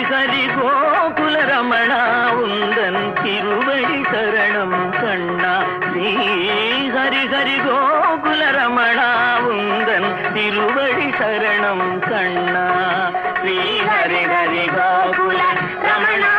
ஹரி கோகுல ரமணா உந்தன் திருவடி சரணம் கண்ணா ஸ்ரீ ஹரி ஹரி கோகுல ரமணா உந்தன் திருவடி சரணம் கண்ணா ஸ்ரீ ஹரி ஹரி கோகுல ரமணா